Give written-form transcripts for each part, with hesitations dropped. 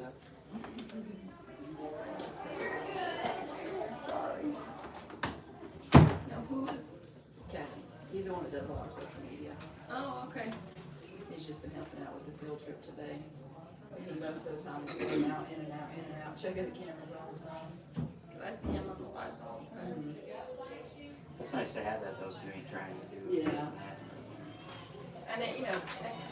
that? Sorry. No, who is? Kevin. He's the one that does all our social media. Oh, okay. He's just been helping out with the field trip today. He most of the time is in and out, in and out, in and out, checking the cameras all the time. I see him on the lives all the time. It's nice to have that though, so you ain't trying to do. Yeah. And it, you know,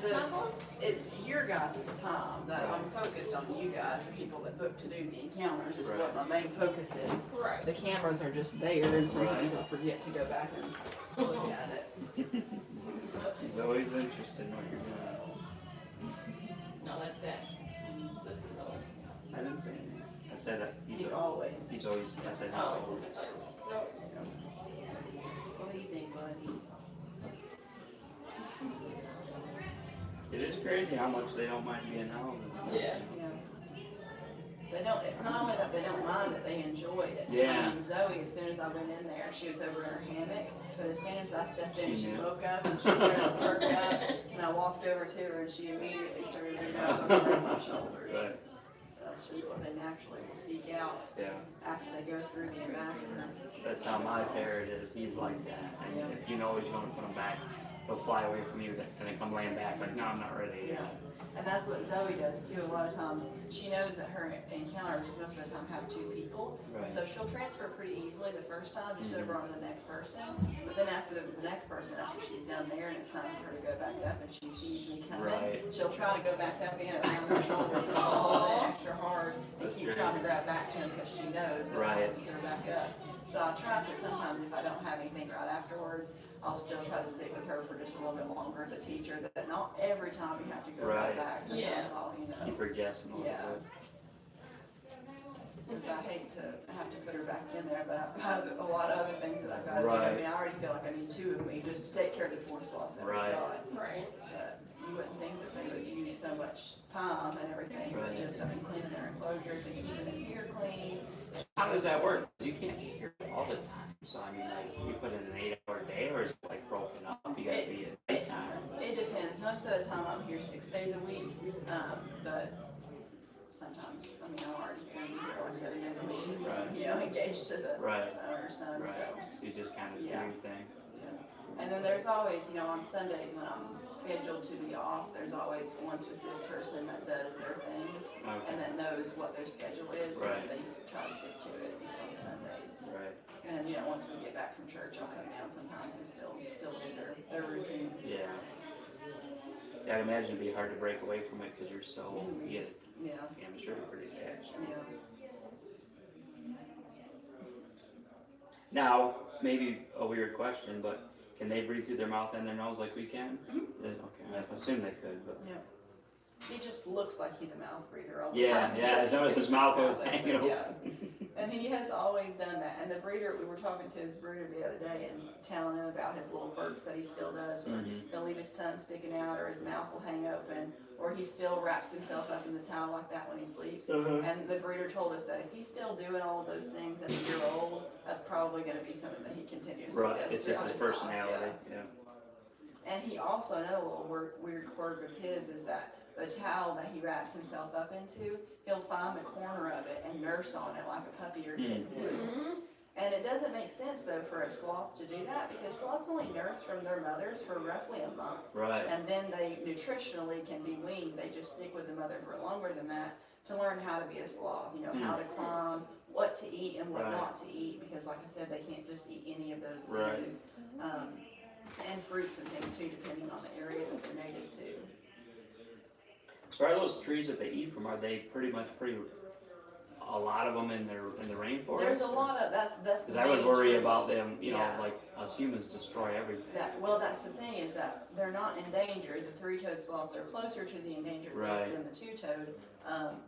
Snuggles? it's your guys' time that I'm focused on you guys, the people that book to do the encounters is what my main focus is. Right. The cameras are just there and sometimes I forget to go back and look at it. He's always interested in what you're doing. No, that's that. This is all. I didn't say anything. I said He's always. He's always. I said he's Oh, always. So, what do you think, buddy? It is crazy how much they don't mind being home. Yeah. Yeah. They don't, it's not only that they don't mind it, they enjoy it. Yeah. I mean, Zoe, as soon as I went in there, she was over in her hammock, but as soon as I stepped in, She she knew. woke up and she started to perk up, and I walked over to her and she immediately started to rub my shoulders. Right. That's just what they naturally will seek out Yeah. after they go through the ambassador. That's how my ferret is. He's like that. And Yeah. if you know he's going to put him back, he'll fly away from you and then come laying back like, no, I'm not ready. Yeah, and that's what Zoe does too. A lot of times, she knows that her encounters most of the time have two people, Right. so she'll transfer pretty easily the first time, just Mhm. over on the next person. But then after the next person, after she's done there and it's time for her to go back up, and she sees me coming, Right. she'll try to go back up in around her shoulders, and she'll hold it extra hard and That's keep great. trying to grab back to him because she knows that Right. I can get her back up. So I try to sometimes, if I don't have anything right afterwards, I'll still try to sit with her for just a little bit longer to teach her that not every time you have to go right Right. back. Sometimes Yeah. I'll, you know, Keep her guessing a little Yeah. bit. because I hate to have to put her back in there, but I have a lot of other things that I've got to do. I Right. mean, I already feel like I need two of me just to take care of the 4 slots that Right. we've got. Right. But you wouldn't think that they would use so much time and everything, but Right. just, I mean, cleaning their enclosures and keeping them here clean. How does that work? You can't be here all the time. So I mean, like, you put in an 8-hour day, or is it like broken up? You gotta be at daytime. It depends. Most of the time I'm here 6 days a week, but sometimes, I mean, I'm already going to be here like 7 days a week, so, Right. you know, engaged to the Right. owner's son, Right. so. So you just kind of do Yeah. your thing. Yeah. And then there's always, you know, on Sundays when I'm scheduled to be off, there's always one specific person that does their things Okay. and that knows what their schedule is, so Right. they try to stick to it on Sundays. Right. And, you know, once we get back from church, I'll come down sometimes and still do their routines. Yeah. Yeah, I'd imagine it'd be hard to break away from it because you're so, yeah, Yeah, I'm sure you're pretty attached. yeah. Now, maybe a weird question, but can they breathe through their mouth and their nose like we can? Yeah, okay, I assume they could, but. Yeah. He just looks like he's a mouth breather all the Yeah, time. yeah, I noticed his mouth was hanging open. Yeah. And he has always done that. And the breeder, we were talking to his breeder the other day and telling him about his little burps that he still does, where Mhm. he'll leave his tongue sticking out or his mouth will hang open, or he still wraps himself up in the towel like that when he sleeps. And the breeder told us that if he's still doing all of those things at a year old, that's probably going to be something that he continuously Right, does it's just throughout his life. personality, yeah. And he also, another little weird quirk of his is that the towel that he wraps himself up into, he'll find the corner of it and nurse on it like a puppy or kitten would. Mm-hmm. And it doesn't make sense though for a sloth to do that because sloths only nurse from their mothers for roughly a month. Right, And then they nutritionally can be weaned. They just stick with the mother for longer than that to learn how to be a sloth, you know, how to climb, what to eat and what Right. not to eat, because like I said, they can't just eat any of those Right. leaves. And fruits and things too, depending on the area that they're native to. so are those trees that they eat from, are they pretty, a lot of them in the rainforest? There's a lot of, that's the Because I would main worry tree. about them, you know, Yeah. like us humans destroy everything. Well, that's the thing, is that they're not endangered. The 3-toed sloths are closer to the endangered list Right. than the 2-toed,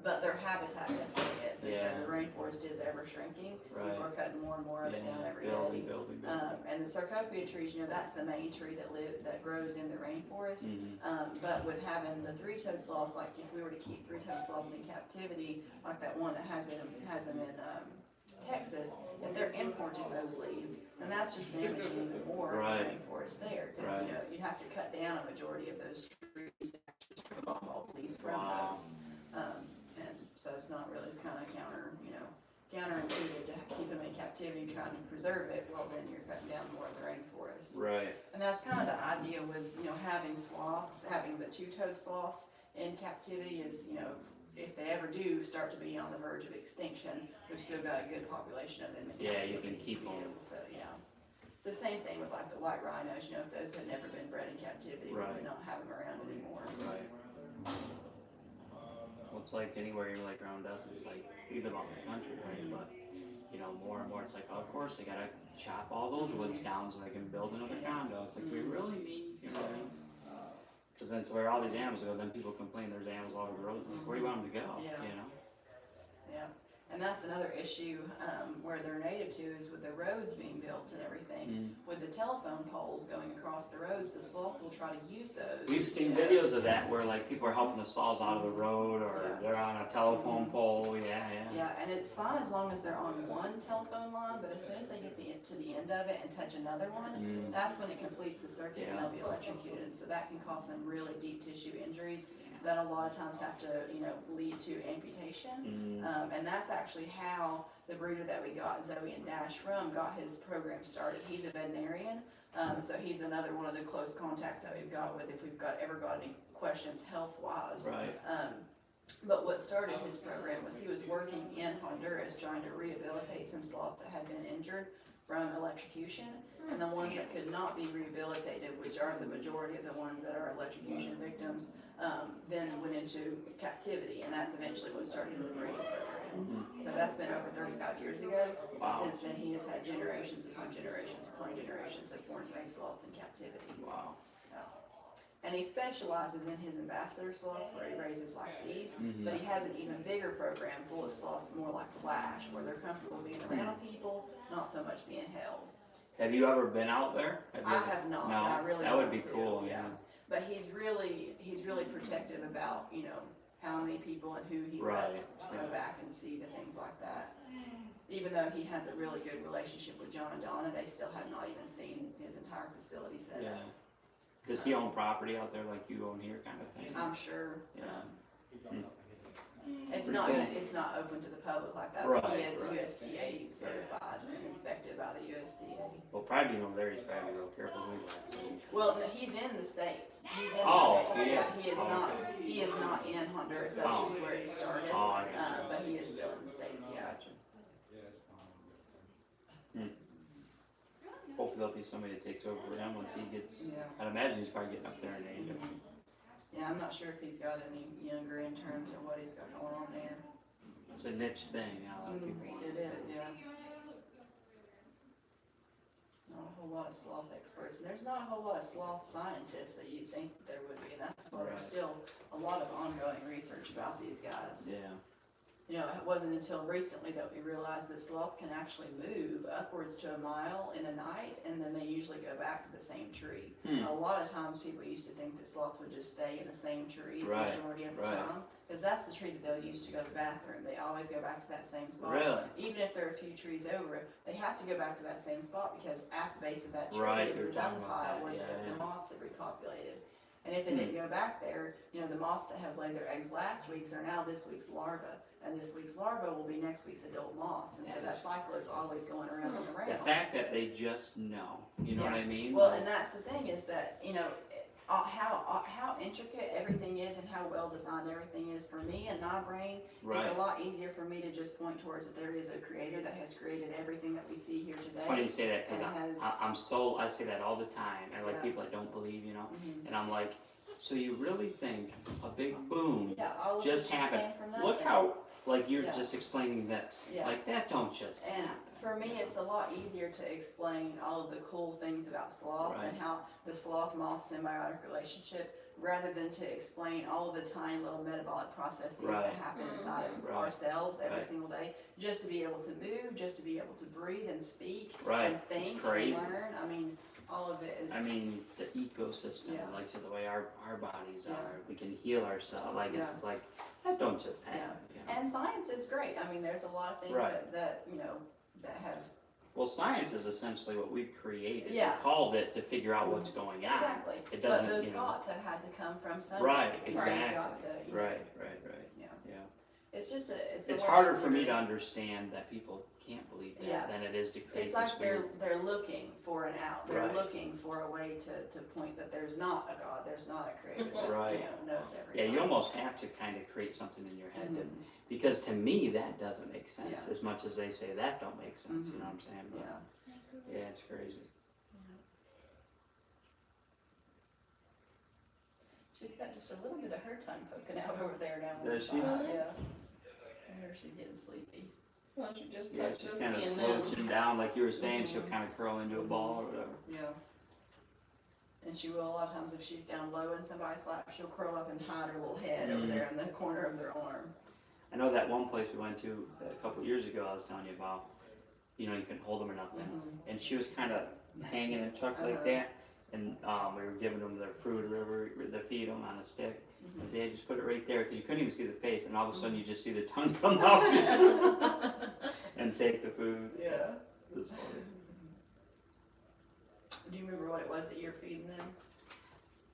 but their habitat definitely is. And Yeah. so the rainforest is ever shrinking. Right. We're cutting more and more of it down every building. day. And the sarcopia trees, you know, that's the main tree that grows in the rainforest. Mhm. But with having the 3-toed sloths, like if we were to keep 3-toed sloths in captivity, like that one that has them in Texas, if they're importing those leaves, then that's just damaging even more Right. the rainforest there. Because Right. you know you'd have to cut down a majority of those trees to actually strip off all the leaves from Wow. those. And counterintuitive to keep them in captivity, trying to preserve it. Well, then you're cutting down more of the rainforest. Right. And that's kind of the idea with, having sloths, having the two-toed sloths in captivity is, if they ever do start to be on the verge of extinction, we've still got a good population of them in Yeah, captivity. you can keep to be them. able to, It's the same thing with like the white rhinos, if those had never been bred in captivity, we Right. would not have them around anymore. Right. Well, it's like anywhere you're like around us, it's like we live out in the country, right? But more and more, it's like, oh, of course they gotta chop all those woods down so they can build another condo. It's like we really need, what I mean? Because then, so where all these animals go, then people complain there's animals all over the road. Like, where do you want them to go? Yeah. You know? Yeah, and that's another issue where they're native to is with the roads being built and everything. With the telephone poles going across the roads, the sloths will try to use those. We've seen videos of that where like people are helping the saws out of the road, or they're on a telephone pole. Yeah, and it's fine as long as they're on one telephone line, but as soon as they get to the end of it and touch another one, that's when it completes the circuit and they'll be electrocuted. And so that can cause them really deep tissue injuries that a lot of times have to, lead to amputation. And that's actually how the breeder that we got, Zoe and Dash from, got his program started. He's a veterinarian, so he's another one of the close contacts that we've got with if we've ever got any questions health-wise. Right. But what started his program was he was working in Honduras trying to rehabilitate some sloths that had been injured from electrocution, and the ones that could not be rehabilitated, which are the majority of the ones that are electrocution victims, then went into captivity, and that's eventually what started his breeding program. So that's been over 35 years ago. So since then he has had generations upon generations upon generations of born and raised sloths in captivity. Wow. And he specializes in his ambassador sloths where he raises like these, but he has an even bigger program full of sloths more like Flash, where they're comfortable being around people, not so much being held. Have you ever been out there? I have not, No, but I really that would want be to. cool. Yeah. But he's really protective about, how many people and who he Right. lets go back and see the things like that. Even though he has a really good relationship with John and Donna, they still have not even seen his entire facility set Yeah. up. Does he own property out there like you own here, kind of thing? I'm sure. Yeah. It's Pretty not cool. it's not open to the public like that, Right, but he is right. USDA certified and inspected by the USDA. Well, probably being over there, he's probably real careful who he lets in. Well, no, he's in the States. He's in Oh, the States. he Yeah, is? he is Oh, not. okay. He is not in Honduras. That's Oh. just where it started. Oh, I gotcha. But he is still in the States. Yeah. Gotcha. Hopefully there'll be somebody that takes over for him once he gets. Yeah. I'd imagine he's probably getting up there in age. Yeah, I'm not sure if he's got any younger interns or what he's got going on there. It's a niche thing. A lot of people want It is, yeah. Not a whole lot of sloth experts, and there's not a whole lot of sloth scientists that you'd think that there would be, and that's why there's still a lot of ongoing research about these guys. Yeah. It wasn't until recently that we realized that sloths can actually move upwards to a mile in a night, and then they usually go back to the same tree. A lot of times people used to think that sloths would just stay in the same tree the majority of the time, because that's the tree that they'll use to go to the bathroom. They always go back to that same spot. Really? Even if they're a few trees over, they have to go back to that same spot because at the base of that tree Right, is they're the dung talking about pile that, where yeah. the moths have repopulated. And if they didn't go back there, the moths that have laid their eggs last week's are now this week's larva. And this week's larva will be next week's adult moths. And so that cycle is always going around and around. The fact that they just know, you know what I mean? Well, and that's the thing is that, how intricate everything is and how well designed everything is for me and my brain, it's a lot easier for me to just point towards that there is a creator that has created everything that we see here today. It's funny you say that because And I say that all the time. I like people that don't believe, and I'm like, so you really think a big boom all of this just happened? came from Look nothing. how, like you're just explaining this. Yeah. Like that don't just And happen. for me, it's a lot easier to explain all of the cool things about sloths and how the sloth-moth symbiotic relationship, rather than to explain all of the tiny little metabolic processes that happen inside of ourselves every single day, just to be able to move, just to be able to breathe and speak and think and learn. I mean, all of it is. I mean, the ecosystem, like so the way our bodies are, we can heal ourselves. Like it's just like that don't just happen. And science is great. I mean, there's a lot of things that have. Well, science is essentially what we've created. Yeah. We called it to figure out what's going on. Exactly. It doesn't. But those thoughts have had to come from somewhere. Right. Exactly. Right. Right. Yeah. It's just it's harder for me to understand that people can't believe that Yeah. than it is to create It's like this they're looking for an out. They're Right. looking for a way to point that there's not a God, there's not a creator that Right. knows everything. Yeah, you almost have to kind of create something in your head Mhm. because to me that doesn't make sense Yeah. as much as they say that don't make sense. You know what I'm saying? But, Yeah. yeah, it's crazy. She's got just a little bit of her tongue poking out over there now. Does she? Yeah. I hear she's getting sleepy. Well, she just Yeah, touched just us kind of and then. slouching down, like you were saying. She'll kind of curl into a ball or whatever. Yeah. And she will a lot of times if she's down low in somebody's lap, she'll curl up and hide her little head over there in the corner of their arm. I know that one place we went to a couple of years ago. I was telling you about. You know, you can hold them or nothing, and she was kind of hanging and tucked like that. And we were giving them their food or whatever, the feed them on a stick. And they just put it right there because you couldn't even see the face, and all of a sudden you just see the tongue come out and take the food. Yeah. It was funny. Do you remember what it was that you were feeding them?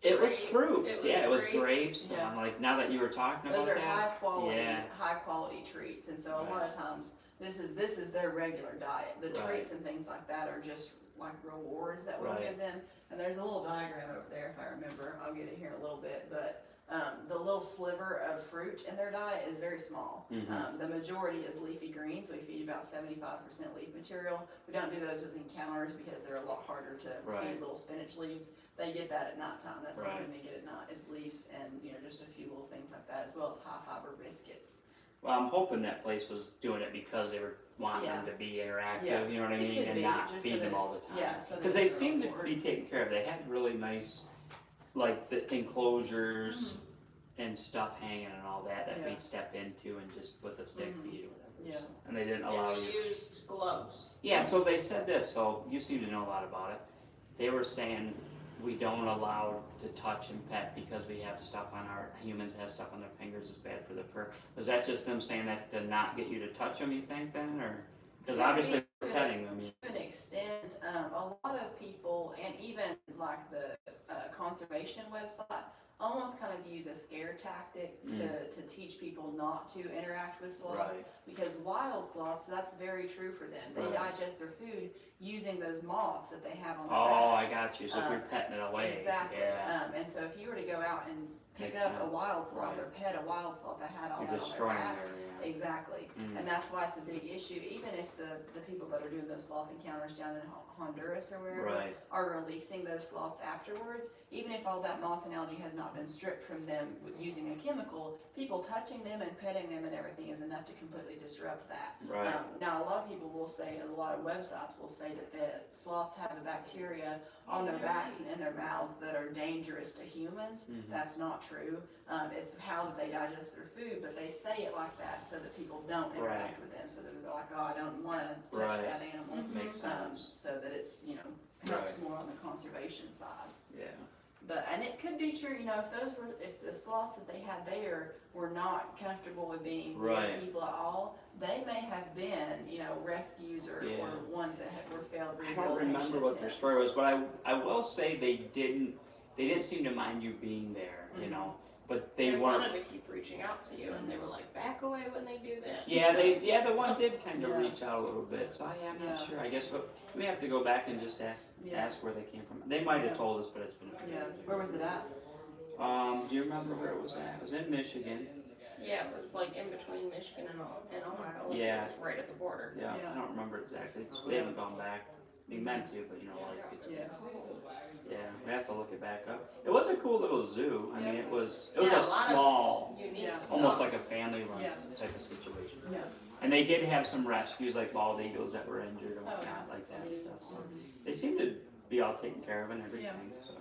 It was Grape. fruits, it was grapes. grapes. Yeah. I'm like, now that you were talking Those about are that, high quality treats, and so a lot of times this is their regular diet. The treats and things like that are just like rewards that we'll give them. And there's a little diagram over there, if I remember. I'll get it here in a little bit, but the little sliver of fruit in their diet is very small. The majority is leafy greens. We feed about 75% leaf material. We don't do those with encounters because they're a lot harder to feed little spinach leaves. They get that at nighttime. That's the only thing they get at night is leaves and just a few little things like that, as well as high fiber biscuits. well, I'm hoping that place was doing it because they were wanting them to be interactive, you know what I mean, and not feed them all the time. Yeah, so because they seem to be taken care of. They had really nice, like the enclosures and stuff hanging and all that we'd step into and just with a stick feed or whatever. So, and they didn't allow And we you. used gloves. Yeah, so they said this. So you seem to know a lot about it. They were saying we don't allow to touch and pet because we have stuff on our humans have stuff on their fingers. It's bad for the fur. Was that just them saying that to not get you to touch them? You think then, or because obviously we're petting them. To an extent, a lot of people, and even like the conservation website, almost kind of use a scare tactic to teach people not to interact with sloths. Because wild sloths, that's very true for them. They digest their food using those moths that they have on their backs. Oh, I got you. So if you're petting it away. Exactly. Yeah. And so if you were to go out and pick Makes up a sense. wild sloth or pet a wild sloth that had all You're that on their destroying back, their. exactly. And that's why it's a big issue. Even if the people that are doing those sloth encounters down in Honduras or wherever are releasing those sloths afterwards, even if all that moss and algae has not been stripped from them with using a chemical, people touching them and petting them and everything is enough to completely disrupt that. Now, a lot of people will say, a lot of websites will say that the sloths have the bacteria on their backs and in their mouths that are dangerous to humans. That's not true. It's how that they digest their food, but they say it like that so that people don't interact with them, so that they're like, oh, I don't want to touch that animal. Makes sense. So that it's, helps more on the conservation side. Yeah. But, and it could be true, if the sloths that they had there were not comfortable with being with people at all, they may have been, rescues or ones that were failed rehabilitation. I don't remember what their story was, but I will say they didn't seem to mind you being there, but they weren't. wanted to keep reaching out to you, and they were like, back away when they do that. Yeah, the one did kind of reach out a little bit, so I'm not sure, I guess, but we may have to go back and just ask where they came from. They might have told us, but it's been a few years. Where was it at? Do you remember where it was at? It was in Michigan. Yeah, it was like in between Michigan and Ohio. Yeah. It was right at the border. Yeah, I don't remember exactly. We haven't gone back. We meant to, but we have to look it back up. It was a cool little zoo. I mean, it was a small, unique almost like a family-run type of situation. Yeah. And they did have some rescues, like bald eagles that were injured and whatnot, like that and stuff. So they seemed to be all taken care of and everything. So.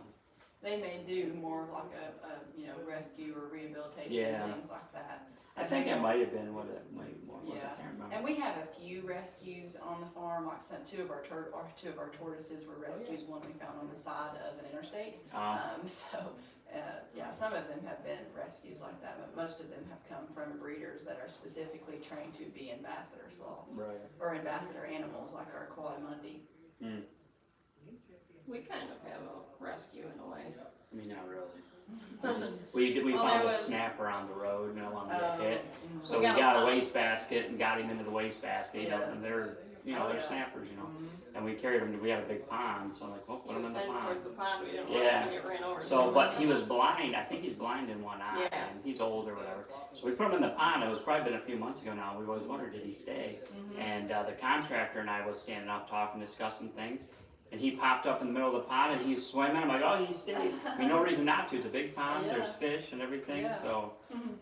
They may do more of like a rescue or rehabilitation things like that. I think it might have been what it was. I can't remember. And we have a few rescues on the farm. Like two of our tortoises were rescues. One we found on the side of an interstate. Some of them have been rescues like that, but most of them have come from breeders that are specifically trained to be ambassador sloths or ambassador animals, like our Quadrimundi. We kind of have a rescue in a way. I mean, not really. We found a snapper on the road, and I wanted to get hit. So we got a wastebasket and got him into the wastebasket, you know, and they're, you know, they're snappers, you know. And we carried him, we have a big pond, so I'm like, well, put him in the pond. We didn't want Yeah. him to get ran over. So, but he was blind, I think he's blind in one eye, Yeah. and he's old or whatever. So we put him in the pond, it was probably been a few months ago now, we always wondered, did he stay? And the contractor and I was standing up talking, discussing things, and he popped up in the middle of the pond and he's swimming, I'm like, oh, he stayed. I mean, no reason not to, it's a big pond, there's fish and everything, Yeah. so,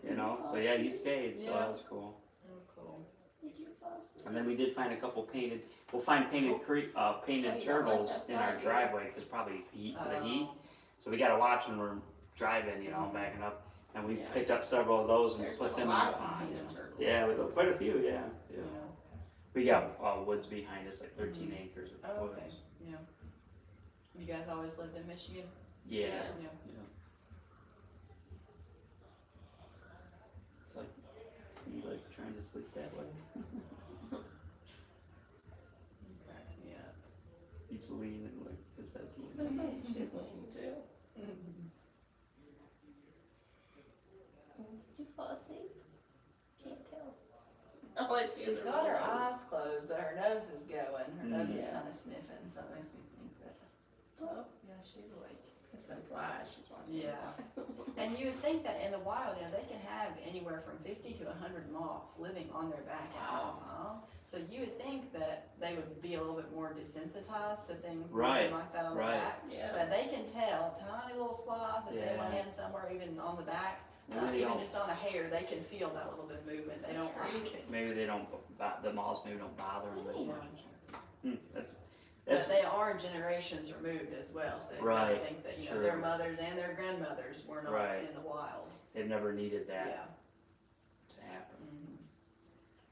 you know, so yeah, he stayed, so that was cool. Oh, cool. And then we did find a couple painted, we'll find painted painted turtles in our driveway, because probably the heat. So we gotta watch when we're driving, you know, backing up. And we picked up several of those and put them in the pond. Yeah, we quite a few, yeah. We got woods behind us, like 13 acres of woods. Okay. Yeah. You guys always lived in Michigan? Yeah. Yeah. It's like, seems like trying to sleep that way. Cracks me up. He's leaning, like his head's leaning. She's leaning too. Did you fall asleep? Can't tell. Oh, it's She's got her eyes closed, but her nose is going. Her nose is Yeah. kind of sniffing, so it makes me think that, oh, yeah, she's awake. It's some flies she's watching. Yeah. And you would think that in the wild, you know, they can have anywhere from 50 to 100 moths living on their back at all time. So you would think that they would be a little bit more desensitized to things Right, living like that on right. the back. Yeah. But they can tell tiny little flies if they Yeah. went in somewhere, even on the back, Maybe they even don't- just on a hair, they can feel that little bit of movement. They don't like it. Maybe they don't, the moths maybe don't bother them as Yeah. much. That's But they are generations removed as well, so you Right, gotta think that, you know, true. their mothers and their grandmothers were not Right. in the wild. they've never needed that Yeah. to happen.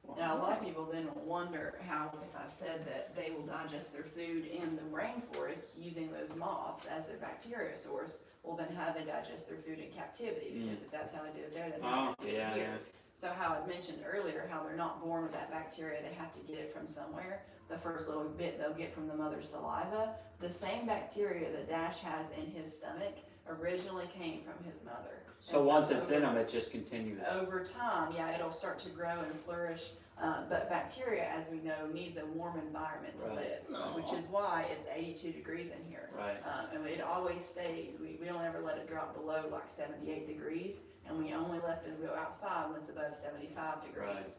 Well, Now, a lot of people then will wonder how, if I've said that they will digest their food in the rainforest using those moths as their bacteria source, well then how do they digest their food in captivity? Because if that's how they do it there, then how do they do it here? So how I mentioned earlier, how they're not born with that bacteria, they have to get it from somewhere. The first little bit they'll get from the mother's saliva. The same bacteria that Dash has in his stomach originally came from his mother. So And once it's over- in them, it just continues. Over time, yeah, it'll start to grow and flourish, but bacteria, as we know, needs a warm environment to Right. live, Aw. which is why it's 82 degrees in here. Right. And it always stays, we don't ever let it drop below like 78 degrees, and we only let them go outside when it's above 75 degrees.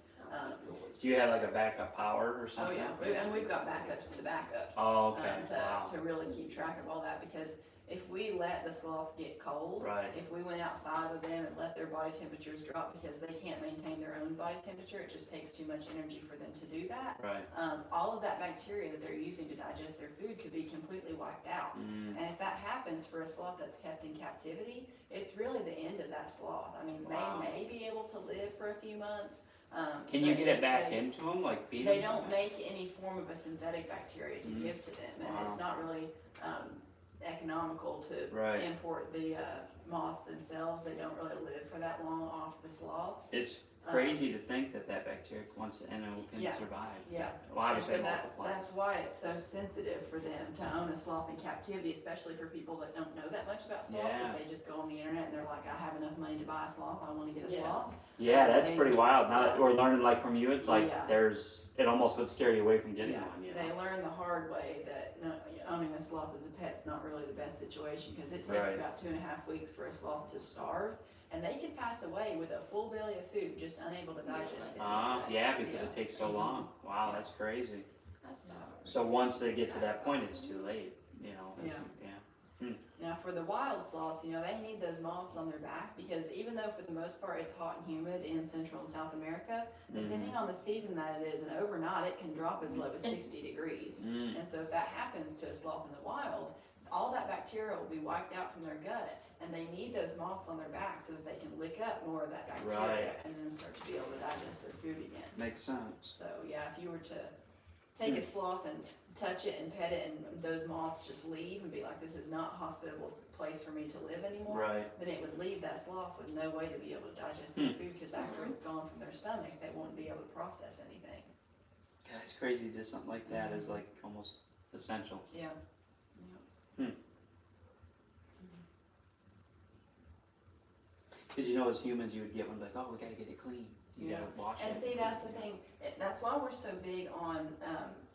Do you have like a backup power or Oh something? yeah, and we've got backups to the backups. Oh, okay. Wow. To really keep track of all that, because if we let the sloth get cold, Right. if we went outside with them and let their body temperatures drop because they can't maintain their own body temperature, it just takes too much energy for them to do that. Right. All of that bacteria that they're using to digest their food could be completely wiped out. Mm. And if that happens for a sloth that's kept in captivity, it's really the end of that sloth. I mean, Wow. they may be able to live for a few months. Can you but get if it back they- into them, like feed They them? don't make any form of a synthetic bacteria to give to them, and it's not really economical to Right. import the moths themselves. They don't really live for that long off the sloths. It's crazy to think that that bacteria, once in them, can Yeah. survive. Yeah. Well, obviously And so multiply. that's why it's so sensitive for them to own a sloth in captivity, especially for people that don't know that much about sloths. Yeah. If they just go on the internet and they're like, I have enough money to buy a sloth, I want to get a Yeah. sloth. Yeah, that's They- pretty wild. Now that we're learning like from you, it's like Yeah. it almost would scare you away from getting Yeah, one. You they know? learn the hard way that owning a sloth as a pet's not really the best situation, because it takes Right. about 2.5 weeks for a sloth to starve, and they could pass away with a full belly of food, just unable to digest it. Yeah, because Yeah. it takes so long. Wow, that's crazy. That's So once they get to that point, it's too late. You know. It's- yeah. Now, for the wild sloths, they need those moths on their back, because even though for the most part it's hot and humid in Central and South America, depending on the season that it is, and overnight it can drop as low as 60 degrees. Mm. And so if that happens to a sloth in the wild, all that bacteria will be wiped out from their gut, and they need those moths on their back so that they can lick up more of that bacteria Right. and then start to be able to digest their food again. Makes sense. So yeah, if you were to take a sloth and touch it and pet it, and those moths just leave and be like, this is not a hospitable place for me to live anymore, Right. then it would leave that sloth with no way to be able to digest their food, because after it's gone from their stomach, they won't be able to process anything. God, it's crazy. Just something like that is like almost essential. Yeah. Because as humans, you would get one like, oh, we gotta get it clean. You gotta wash And it. see, that's the thing, that's why we're so big on,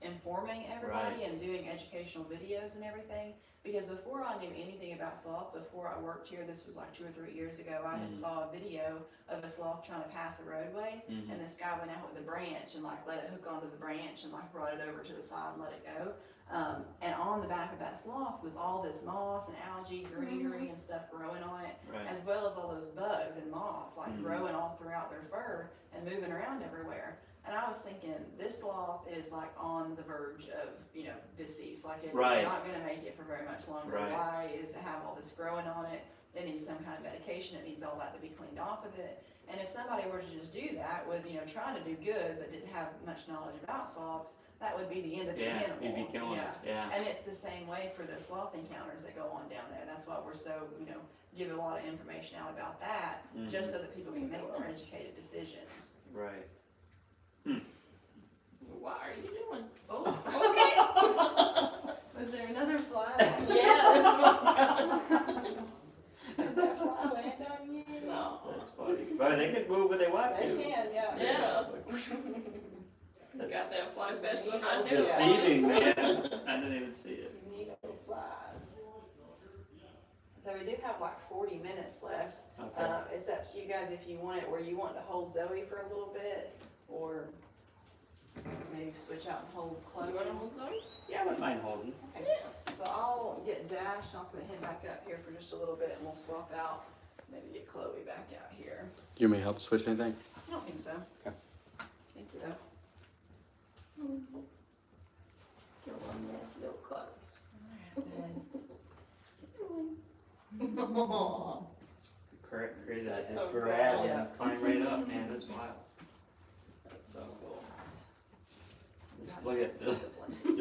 informing everybody and doing educational videos and everything. Because before I knew anything about sloth, before I worked here, this was like 2 or 3 years ago, I had saw a video of a sloth trying to pass a roadway, and this guy went out with a branch and like let it hook onto the branch and like brought it over to the side and let it go. And on the back of that sloth was all this moss and algae, greenery and stuff growing on it, Right. as well as all those bugs and moths like growing all throughout their fur and moving around everywhere. And I was thinking, this sloth is like on the verge of, decease. Like it's Right. not gonna make it for very much longer. Right. Why is it have all this growing on it? It needs some kind of medication. It needs all that to be cleaned off of it. And if somebody were to just do that with, trying to do good but didn't have much knowledge about sloths, that would be the end of the Yeah, animal. you'd be killing it. Yeah. And it's the same way for the sloth encounters that go on down there. That's why we're so, give a lot of information out about that, just so that people can make more educated decisions. Right. What are you doing? Oh, Okay. was there another fly? Yeah. Did that fly land on you? No. That's funny. But they can move when they want to. They can, yeah. Yeah. You got that fly faster than I do. Deceiving, man. I didn't even see it. Needle flies. So we do have like 40 minutes left. Okay. It's up to you guys if you want it, or you want to hold Zoe for a little bit, or maybe switch out and hold Chloe. You wanna hold Zoe? Yeah, I wouldn't mind holding. Okay. So I'll get Dash, and I'll put him back up here for just a little bit, and we'll swap out. Maybe get Chloe back out here. Do you want me to help switch anything? I don't think so. Okay. Think so. Your one that's real close. Create that, That's just so grab cool. and climb right up, man. That's wild. That's so cool. Just look at this. This